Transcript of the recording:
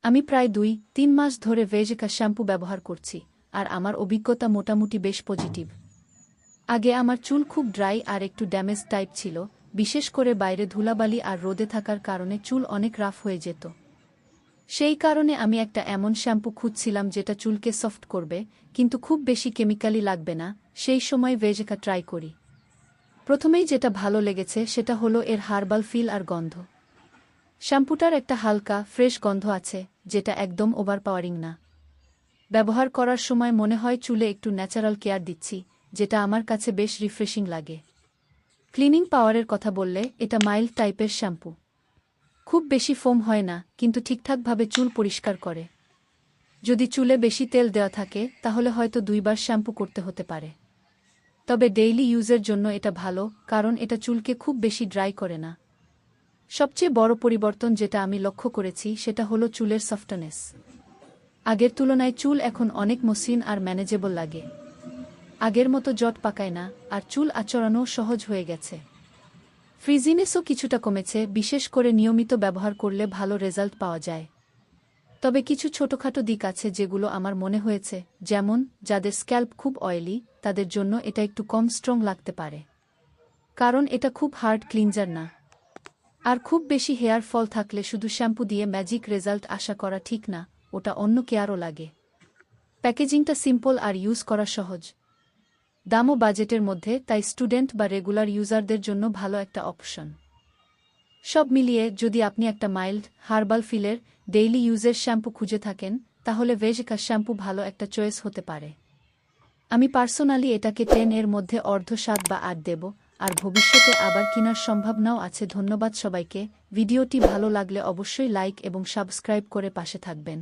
আমি প্রায় ২-৩ মাস ধরে ভেজিকা শ্যাম্পু ব্যবহার করছি, আর আমার অভিজ্ঞতা মোটামুটি বেশ পজিটিভ। আগে আমার চুল খুব ড্রাই আর একটু ড্যামেজ টাইপ ছিল, বিশেষ করে বাইরে ধুলাবালি আর রোদে থাকার কারণে চুল অনেক রাফ হয়ে যেত। সেই কারণে আমি একটা এমন শ্যাম্পু খুঁজছিলাম যেটা চুলকে সফট করবে, কিন্তু খুব বেশি কেমিক্যালি লাগবে না। সেই সময় ভেজিকা ট্রাই করি। প্রথমেই যেটা ভালো লেগেছে সেটা হলো এর হার্বাল ফিল আর গন্ধ। শ্যাম্পুটার একটা হালকা, ফ্রেশ গন্ধ আছে, যেটা একদম ওভারপাওয়ারিং না। ব্যবহার করার সময় মনে হয় চুলে একটু ন্যাচারাল কেয়ার দিচ্ছি, যেটা আমার কাছে বেশ রিফ্রেশিং লাগে। ক্লিনিং পাওয়ারের কথা বললে, এটা মাইল্ড টাইপের শ্যাম্পু। খুব বেশি ফোম হয় না, কিন্তু ঠিকঠাকভাবে চুল পরিষ্কার করে। যদি চুলে বেশি তেল দেওয়া থাকে তাহলে হয়তো ২ বার শ্যাম্পু করতে হতে পারে। তবে ডেইলি ইউজের জন্য এটা ভালো, কারণ এটা চুলকে খুব বেশি ড্রাই করে না। সবচেয়ে বড় পরিবর্তন যেটা আমি লক্ষ্য করেছি সেটা হলো চুলের সফটনেস। আগের তুলনায় চুল এখন অনেক মসৃণ আর ম্যানেজেবল লাগে। আগের মতো জট পাকায় না, আর চুল আঁচড়ানোও সহজ হয়ে গেছে। ফ্রিজিনেসও কিছুটা কমেছে, বিশেষ করে নিয়মিত ব্যবহার করলে ভালো রেজাল্ট পাওয়া যায়। তবে কিছু ছোটখাটো দিক আছে যেগুলো আমার মনে হয়েছে, যেমন যাদের স্ক্যাল্প খুব অয়েলি তাদের জন্য এটা একটু কম স্ট্রং লাগতে পারে, কারণ এটা খুব হার্ড ক্লিনজার না। আর খুব বেশি হেয়ার ফল থাকলে শুধু শ্যাম্পু দিয়ে ম্যাজিক রেজাল্ট আশা করা ঠিক না, ওটা অন্য কেয়ারও লাগে। প্যাকেজিংটা সিম্পল আর ইউজ করা সহজ। দামও বাজেটের মধ্যে, তাই স্টুডেন্ট বা রেগুলার ইউজারদের জন্য ভালো একটা অপশন। সব মিলিয়ে যদি আপনি একটা মাইল্ড, হার্বাল ফিলের, ডেইলি ইউজের শ্যাম্পু খুঁজে থাকেন, তাহলে ভেজিকা শ্যাম্পু ভালো একটা চয়েস হতে পারে। আমি পার্সোনালি এটাকে 10 এর মধ্যে অর্ধ 7 বা 8 দেব, আর ভবিষ্যতে আবার কেনার সম্ভাবনাও আছে। ধন্যবাদ সবাইকে। ভিডিওটি ভালো লাগলে অবশ্যই লাইক এবং সাবস্ক্রাইব করে পাশে থাকবেন।